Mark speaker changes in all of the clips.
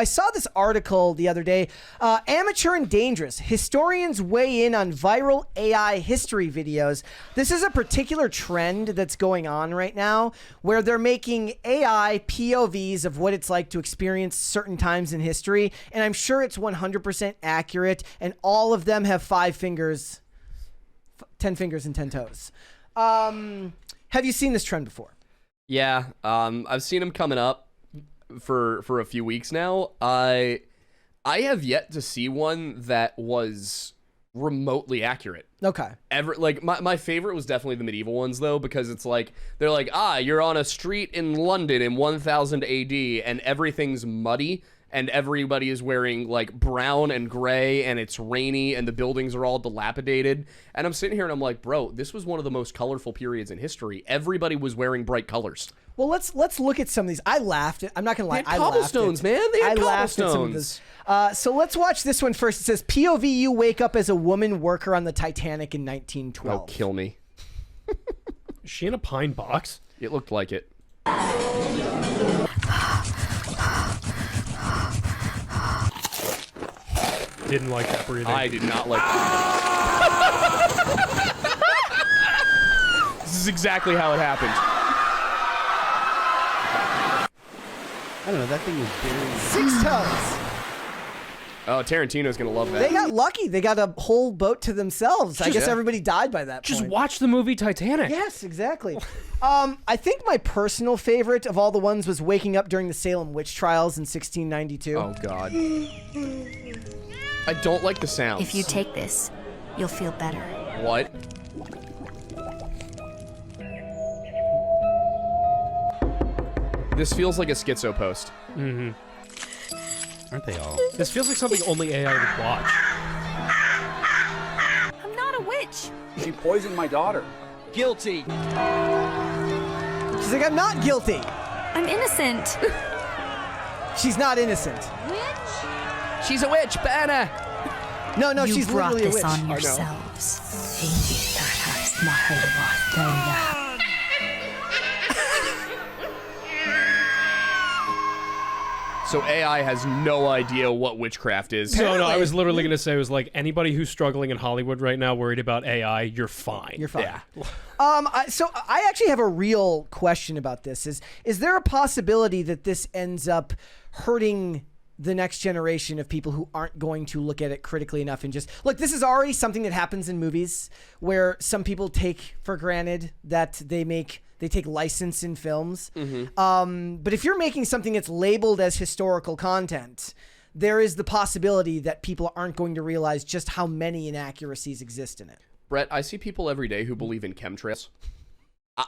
Speaker 1: I saw this article the other day, Amateur and Dangerous. Historians weigh in on viral AI history videos. This is a particular trend that's going on right now where they're making AI POVs of what it's like to experience certain times in history. And I'm sure it's 100% accurate. And all of them have 5 fingers, 10 fingers and 10 toes. Have you seen this trend before?
Speaker 2: Yeah, I've seen them coming up for a few weeks now. I have yet to see one that was remotely accurate.
Speaker 1: Okay.
Speaker 2: My favorite was definitely the medieval ones though, because it's like they're like, you're on a street in London in 1000 AD and everything's muddy and everybody is wearing like brown and gray and it's rainy and the buildings are all dilapidated. And I'm sitting here and I'm like, bro, this was one of the most colorful periods in history. Everybody was wearing bright colors.
Speaker 1: Well, let's look at some of these. I laughed. I'm not gonna lie.
Speaker 2: They had cobblestones, man. They had cobblestones.
Speaker 1: So let's watch this one first. It says, POV, you wake up as a woman worker on the Titanic in 1912.
Speaker 2: Oh, kill me.
Speaker 3: Is she in a pine box?
Speaker 2: It looked like it.
Speaker 3: Didn't like that breathing.
Speaker 2: I did not like that. This is exactly how it happened.
Speaker 4: I don't know, that thing was buried.
Speaker 1: 6 toes.
Speaker 2: Oh, Tarantino's gonna love that.
Speaker 1: They got lucky. They got a whole boat to themselves. I guess everybody died by that point.
Speaker 3: Just watch the movie Titanic.
Speaker 1: Yes, exactly. I think my personal favorite of all the ones was waking up during the Salem witch trials in 1692.
Speaker 2: Oh, God. I don't like the sounds.
Speaker 5: If you take this, you'll feel better.
Speaker 2: What? This feels like a schizo post.
Speaker 3: Mm-hmm.
Speaker 4: Aren't they all?
Speaker 3: This feels like something only AI would watch.
Speaker 5: I'm not a witch.
Speaker 6: She poisoned my daughter. Guilty.
Speaker 1: She's like, I'm not guilty.
Speaker 5: I'm innocent.
Speaker 1: She's not innocent.
Speaker 5: Witch?
Speaker 2: She's a witch, Banner.
Speaker 1: No,
Speaker 5: You
Speaker 1: she's
Speaker 5: brought
Speaker 1: literally a
Speaker 5: this
Speaker 1: witch.
Speaker 5: on yourselves.
Speaker 2: So AI has no idea what witchcraft is.
Speaker 3: No, I was literally going to say, it was like, anybody who's struggling in Hollywood right now, worried about AI, you're fine.
Speaker 1: You're fine.
Speaker 2: Yeah.
Speaker 1: So I actually have a real question about this. Is there a possibility that this ends up hurting the next generation of people who aren't going to look at it critically enough and just look? This is already something that happens in movies where some people take for granted that they take license in films.
Speaker 2: Mm-hmm.
Speaker 1: But if you're making something that's labeled as historical content, there is the possibility that people aren't going to realize just how many inaccuracies exist in it.
Speaker 2: Brett, I see people every day who believe in chemtrails.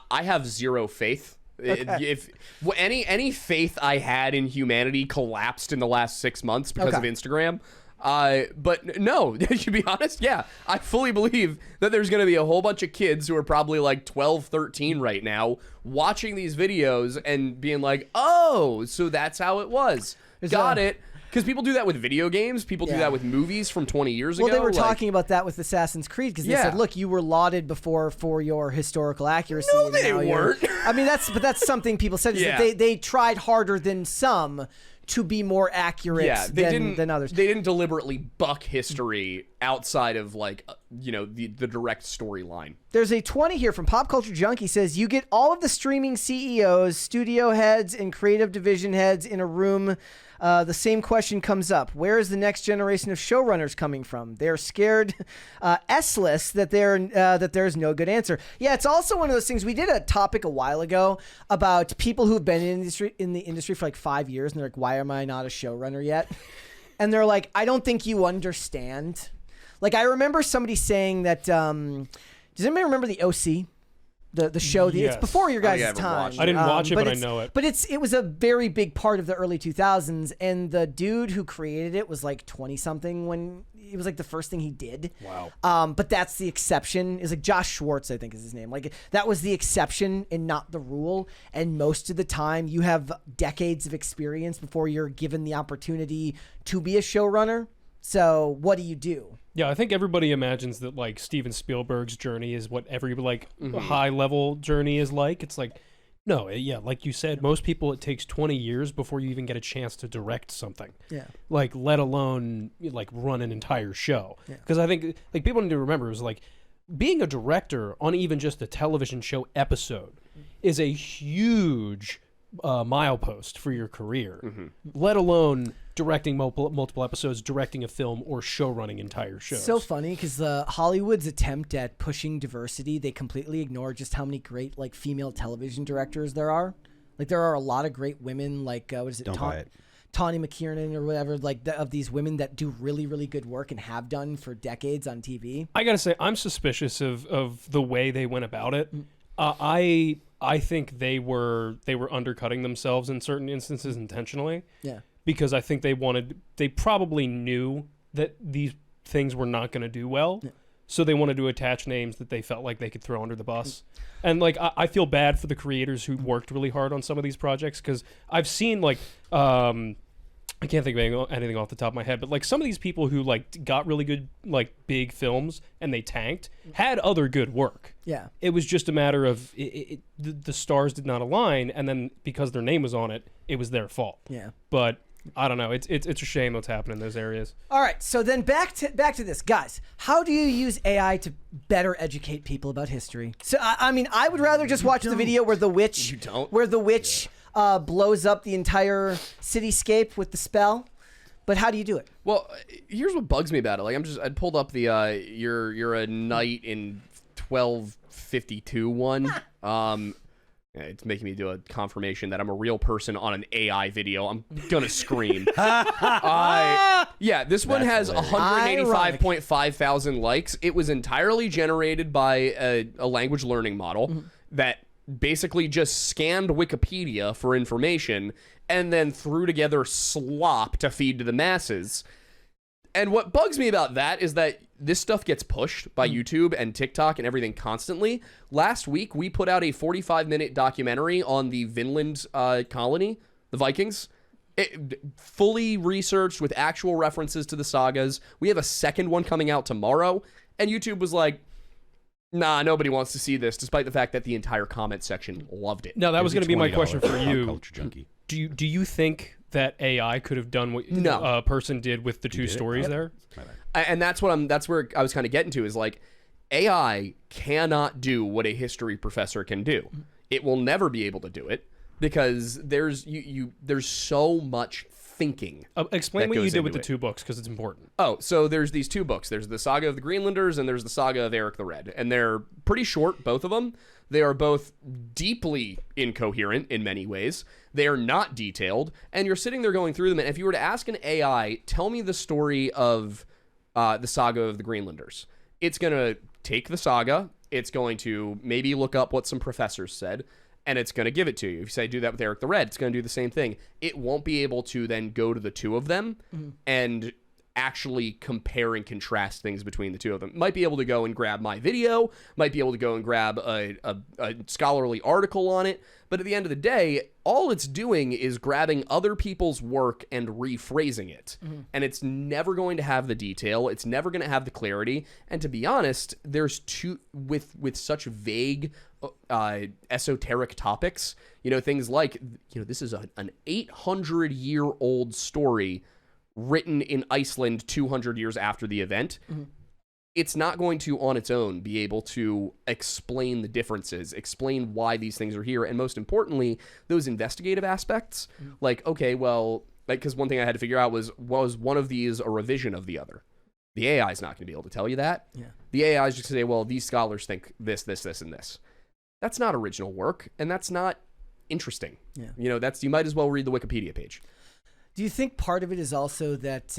Speaker 2: I have zero faith.
Speaker 1: Okay.
Speaker 2: If any faith I had in humanity collapsed in the last 6 months because of Instagram. But no, to be honest, yeah, I fully believe that there's going to be a whole bunch of kids who are probably like 12, 13 right now watching these videos and being like, oh, so that's how it was. Got it. Because people do that with video games. People do that with movies from 20 years ago.
Speaker 1: Well, they were talking about that with Assassin's Creed because they said, look, you were lauded before for your historical accuracy.
Speaker 2: No, they weren't.
Speaker 1: I mean, that's something people said. Is that they tried harder than some to be more accurate than others.
Speaker 2: They didn't deliberately buck history outside of like, the direct storyline.
Speaker 1: There's a 20 here from Pop Culture Junkie says, you get all of the streaming CEOs, studio heads, and creative division heads in a room. The same question comes up. Where is the next generation of showrunners coming from? They're scared S-less that there's no good answer. Yeah, it's also one of those things. We did a topic a while ago about people who've been in the industry for like 5 years, and they're like, why am I not a showrunner yet? And they're like, I don't think you understand. Like, I remember somebody saying that, does anybody remember the OC? The show, it's before your guys' time.
Speaker 3: I didn't watch it, but I know it.
Speaker 1: But it was a very big part of the early 2000s, and the dude who created it was like 20-something when it was like the first thing he did.
Speaker 3: Wow.
Speaker 1: But that's the exception. It's like Josh Schwartz, I think is his name. Like that was the exception and not the rule. And most of the time, you have decades of experience before you're given the opportunity to be a showrunner. So what do you do?
Speaker 3: Yeah, I think everybody imagines that like Steven Spielberg's journey is what every high level journey is like. It's like No, yeah, like you said, most people it takes 20 years before you even get a chance to direct something.
Speaker 1: Yeah.
Speaker 3: Like, let alone like run an entire show. Because I think like people need to remember is like being a director on even just a television show episode is a huge milepost for your career. Let alone directing multiple episodes, directing a film, or show running entire shows.
Speaker 1: So funny because Hollywood's attempt at pushing diversity, they completely ignore just how many great like female television directors there are. Like there are a lot of great women, like what is it?
Speaker 4: Don't buy it.
Speaker 1: Tawny McKiernan or whatever, like of these women that do really, really good work and have done for decades on TV.
Speaker 3: I gotta say, I'm suspicious of the way they went about it. I think they were undercutting themselves in certain instances intentionally.
Speaker 1: Yeah.
Speaker 3: Because I think they probably knew that these things were not going to do well. Yeah. So they wanted to attach names that they felt like they could throw under the bus. And like, I feel bad for the creators who worked really hard on some of these projects. Cause I've seen like, I can't think of anything off the top of my head, but like some of these people who like got really good, like big films and they tanked had other good work.
Speaker 1: Yeah.
Speaker 3: It was just a matter of the stars did not align. And then because their name was on it, it was their fault.
Speaker 1: Yeah.
Speaker 3: But I don't know. It's a shame what's happening in those areas.
Speaker 1: All right. So then back to this, guys. How do you use AI to better educate people about history? So I mean, I would rather just watch the video where the witch, blows up the entire cityscape with the spell. But how do you do it?
Speaker 2: Well, here's what bugs me about it. Like I'd pulled up the you're a knight in 1252 one. It's making me do a confirmation that I'm a real person on an AI video. I'm gonna scream. Yeah, this one has 185.5 thousand likes. It was entirely generated by a language learning model that basically just scanned Wikipedia for information and then threw together slop to feed to the masses. And what bugs me about that is that this stuff gets pushed by YouTube and TikTok and everything constantly. Last week, we put out a 45-minute documentary on the Vinland colony, the Vikings. It, fully researched with actual references to the sagas. We have a second one coming out tomorrow. And YouTube was like, nah, nobody wants to see this, despite the fact that the entire comment section loved it.
Speaker 3: No, that was going to be my question for you.
Speaker 4: Culture junkie.
Speaker 3: Do you think that AI could have done what a person did with the two stories there?
Speaker 2: And that's where I was kind of getting to is like AI cannot do what a history professor can do. It will never be able to do it because there's so much thinking.
Speaker 3: Explain what you did with the two books because it's important.
Speaker 2: Oh, so there's these two books. There's the Saga of the Greenlanders and there's the Saga of Eric the Red. And they're pretty short, both of them. They are both deeply incoherent in many ways. They are not detailed. And you're sitting there going through them. And if you were to ask an AI, tell me the story of the Saga of the Greenlanders, it's going to take the saga. It's going to maybe look up what some professors said. And it's going to give it to you. If you say do that with Eric the Red, it's going to do the same thing. It won't be able to then go to the two of them and actually compare and contrast things between the two of them. Might be able to go and grab my video, might be able to go and grab a scholarly article on it. But at the end of the day, all it's doing is grabbing other people's work and rephrasing it. And it's never going to have the detail. It's never going to have the clarity. And to be honest, there's with such vague esoteric topics, things like, this is an 800-year-old story written in Iceland 200 years after the event. It's not going to, on its own, be able to explain the differences, explain why these things are here, and most importantly, those investigative aspects. Like, okay, well, because one thing I had to figure out was one of these a revision of the other? The AI is not going to be able to tell you that. Yeah. The AI is just going to say, well, these scholars think this, this, this, and this. That's not original work, and that's not interesting. Yeah. You might as well read the Wikipedia page.
Speaker 1: Do you think part of it is also that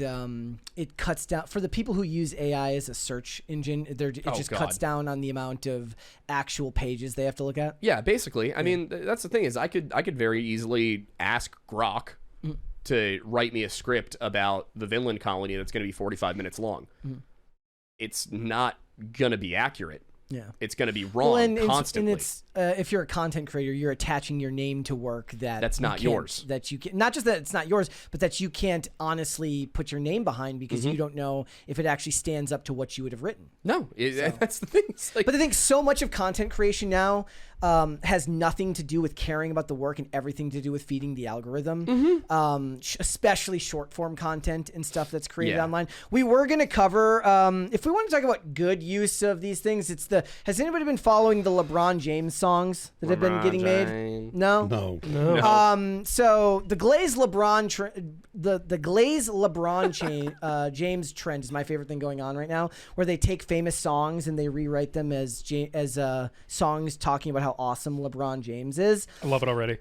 Speaker 1: it cuts down for the people who use AI as a search engine? It cuts down on the amount of actual pages they have to look at.
Speaker 2: Yeah, basically. I mean, that's the thing is I could very easily ask Grok to write me a script about the Vinland colony that's going to be 45 minutes long. It's not going to be accurate.
Speaker 1: Yeah.
Speaker 2: it's going to be wrong constantly.
Speaker 1: And it's if you're a content creator, you're attaching your name to work
Speaker 2: that's not yours.
Speaker 1: That you can, not just that it's not yours, but that you can't honestly put your name behind because you don't know if it actually stands up to what you would have written.
Speaker 2: No, that's the thing. It's like,
Speaker 1: But I think so much of content creation now has nothing to do with caring about the work and everything to do with feeding the algorithm, especially short form content and stuff that's created online. We were going to cover, if we want to talk about good use of these things, has anybody been following the LeBron James songs that have been getting made? No?
Speaker 4: No.
Speaker 1: So the Glaze LeBron, the Glaze LeBron James trend is my favorite thing going on right now, where they take famous songs and they rewrite them as songs talking about how awesome LeBron James is.
Speaker 3: I love it already.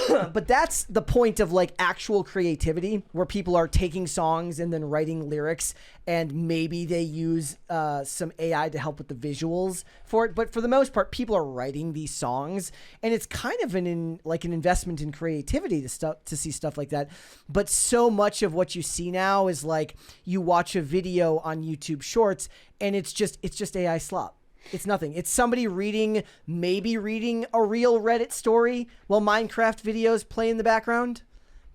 Speaker 1: But that's the point of like actual creativity, where people are taking songs and then writing lyrics, and maybe they use some AI to help with the visuals for it. But for the most part, people are writing these songs, and it's kind of an investment in creativity to see stuff like that. But so much of what you see now is like you watch a video on YouTube Shorts, and it's just AI slop. It's nothing. It's somebody maybe reading a real Reddit story while Minecraft videos play in the background.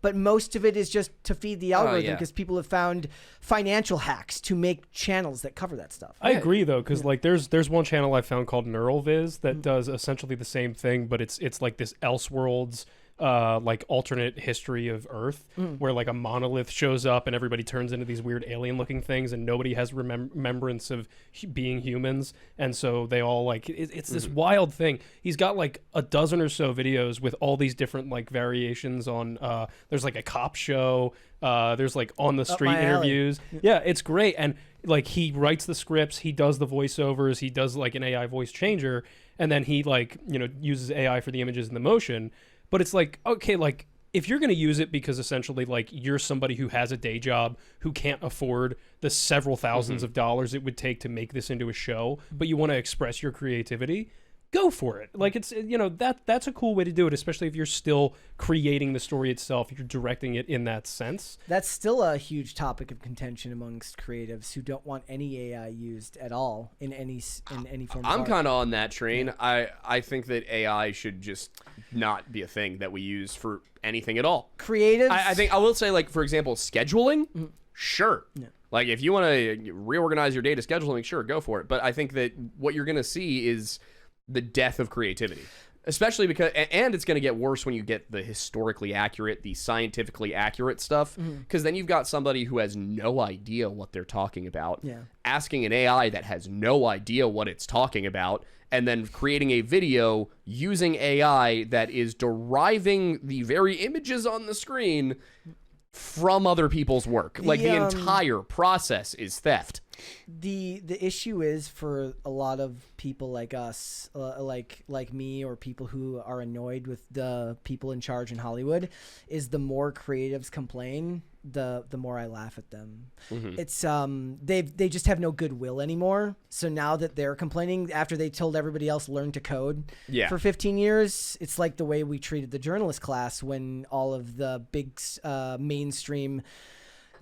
Speaker 1: But most of it is just to feed the algorithm because people have found financial hacks to make channels that cover that stuff.
Speaker 3: I agree though, because like there's one channel I found called NeuralViz that does essentially the same thing, but it's like this Elseworlds like alternate history of Earth where like a monolith shows up and everybody turns into these weird alien looking things and nobody has remembrance of being humans, and so they all like it's this wild thing. He's got like a dozen or so videos with all these different like variations on there's like a cop show, there's like on the street interviews. Yeah, it's great. And like he writes the scripts, he does the voiceovers, he does like an AI voice changer, and then he like uses AI for the images and the motion. But it's like, okay, like if you're going to use it because essentially like you're somebody who has a day job who can't afford the several thousands of dollars it would take to make this into a show, but you want to express your creativity, go for it. Like it's, that's a cool way to do it, especially if you're still creating the story itself, you're directing it in that sense.
Speaker 1: That's still a huge topic of contention amongst creatives who don't want any AI used at all in any form.
Speaker 2: I'm kind of on that train. I think that AI should just not be a thing that we use for anything at all.
Speaker 1: Creatives?
Speaker 2: I think I will say, like, for example, scheduling, sure. Yeah. Like if you want to reorganize your data scheduling, sure, go for it. But I think that what you're going to see is the death of creativity, especially because, and it's going to get worse when you get the historically accurate, the scientifically accurate stuff, because then you've got somebody who has no idea what they're talking about, asking an AI that has no idea what it's talking about, and then creating a video using AI that is deriving the very images on the screen from other people's work. Like the entire process is theft.
Speaker 1: The issue is for a lot of people like us, like me, or people who are annoyed with the people in charge in Hollywood, is the more creatives complain, the more I laugh at them. It's they just have no goodwill anymore. So now that they're complaining after they told everybody else learn to code for 15 years, it's like the way we treated the journalist class when all of the big mainstream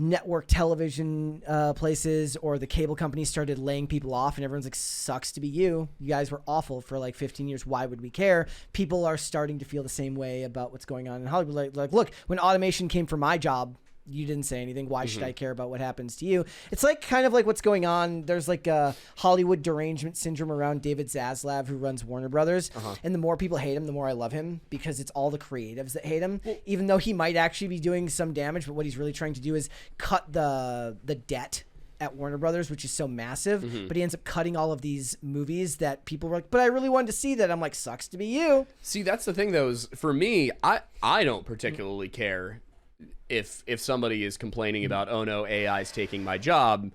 Speaker 1: network television places or the cable companies started laying people off, and everyone's like, sucks to be you guys were awful for like 15 years, why would we care? People are starting to feel the same way about what's going on in Hollywood. Like look, when automation came for my job, you didn't say anything. Why should I care about what happens to you? It's like kind of like what's going on. There's like a Hollywood derangement syndrome around David Zaslav, who runs Warner Brothers. And the more people hate him, the more I love him, because it's all the creatives that hate him, even though he might actually be doing some damage. But what he's really trying to do is cut the debt at Warner Brothers, which is so massive. But he ends up cutting all of these movies that people were like, but I really wanted to see that. I'm like, sucks to be you.
Speaker 2: See, that's the thing though, is for me, I don't particularly care if somebody is complaining about, oh no, AI is taking my job.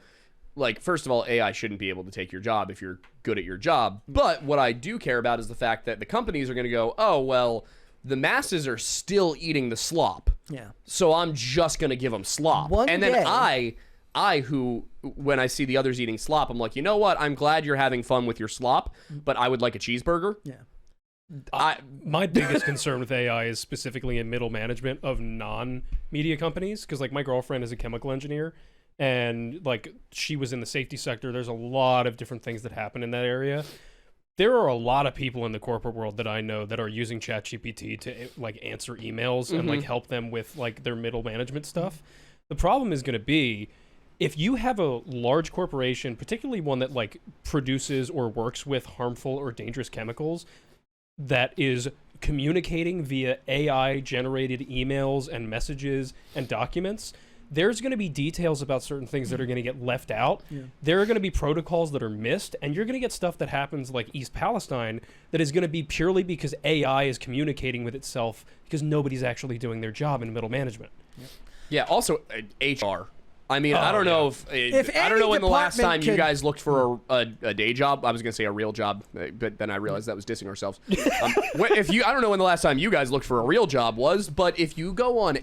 Speaker 2: Like, first of all, AI shouldn't be able to take your job if you're good at your job. But what I do care about is the fact that the companies are going to go, oh, well, the masses are still eating the slop. Yeah. So I'm just going to give them slop. Then I who, when I see the others eating slop, I'm like, you know what? I'm glad you're having fun with your slop, but I would like a cheeseburger.
Speaker 1: Yeah.
Speaker 3: My biggest concern with AI is specifically in middle management of non-media companies, because like my girlfriend is a chemical engineer, and like she was in the safety sector. There's a lot of different things that happen in that area. There are a lot of people in the corporate world that I know that are using ChatGPT to like answer emails and like help them with like their middle management stuff. The problem is going to be if you have a large corporation, particularly one that like produces or works with harmful or dangerous chemicals, that is communicating via AI generated emails and messages and documents, there's going to be details about certain things that are going to get left out. Yeah. There are going to be protocols that are missed, and you're going to get stuff that happens like East Palestine that is going to be purely because AI is communicating with itself because nobody's actually doing their job in middle management.
Speaker 2: Yep. Yeah, also HR. I mean, I don't know if I don't know when the last time you guys looked for a day job. I was going to say a real job, but then I realized that was dissing ourselves. I don't know when the last time you guys looked for a real job was, but if you go on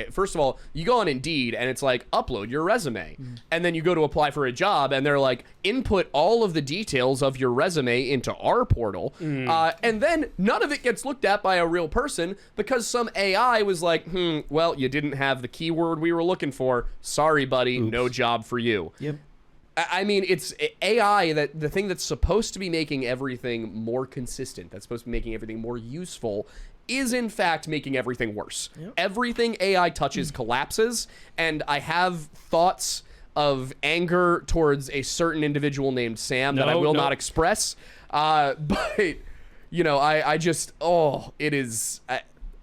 Speaker 2: first of all, you go on Indeed and it's like, upload your resume. And then you go to apply for a job and they're like, input all of the details of your resume into our portal. And then none of it gets looked at by a real person because some AI was like, well, you didn't have the keyword we were looking for. Sorry, buddy, no job for you. Yep. I mean, it's AI, that the thing that's supposed to be making everything more consistent, that's supposed to be making everything more useful, is in fact making everything worse. Yep. Everything AI touches collapses, and I have thoughts of anger towards a certain individual named Sam that I will not express. But, you know, I just, it is...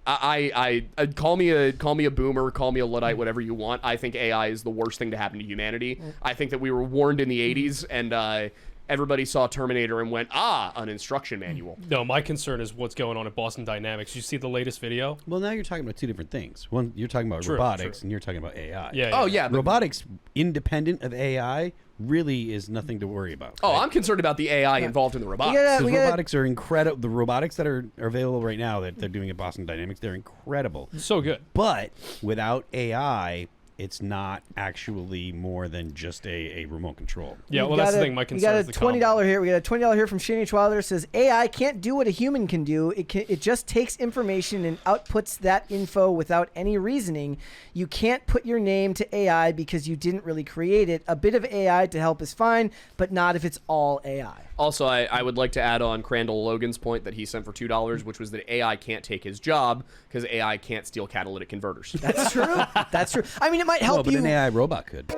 Speaker 2: I call me a boomer, call me a Luddite, whatever you want. I think AI is the worst thing to happen to humanity. I think that we were warned in the 80s and everybody saw Terminator and went, an instruction manual.
Speaker 3: No, my concern is what's going on at Boston Dynamics. You see the latest video?
Speaker 4: Well, now you're talking about two different things. One, you're talking about robotics, and you're talking about AI.
Speaker 3: Yeah.
Speaker 4: Robotics, independent of AI, really is nothing to worry about.
Speaker 2: Right? I'm concerned about the AI involved in the robotics.
Speaker 4: Robotics are incredible. The robotics that are available right now that they're doing at Boston Dynamics, they're incredible.
Speaker 3: So good.
Speaker 4: But without AI, it's not actually more than just a remote control.
Speaker 3: Yeah, well, that's the thing. My concern is the
Speaker 1: $20 here. We got a $20 here from Shane H. Wilder. It says, AI can't do what a human can do. It just takes information and outputs that info without any reasoning. You can't put your name to AI because you didn't really create it. A bit of AI to help is fine, but not if it's all AI.
Speaker 2: Also, I would like to add on Crandall Logan's point that he sent for $2, which was that AI can't take his job because AI can't steal catalytic converters.
Speaker 1: That's true. That's true. I mean, it might help
Speaker 4: but an AI robot could.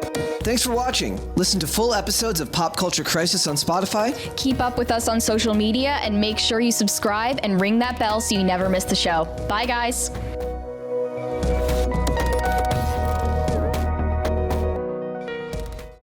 Speaker 1: Thanks for watching. Listen to full episodes of Pop Culture Crisis on Spotify.
Speaker 7: Keep up with us on social media and make sure you subscribe and ring that bell so you never miss the show. Bye, guys.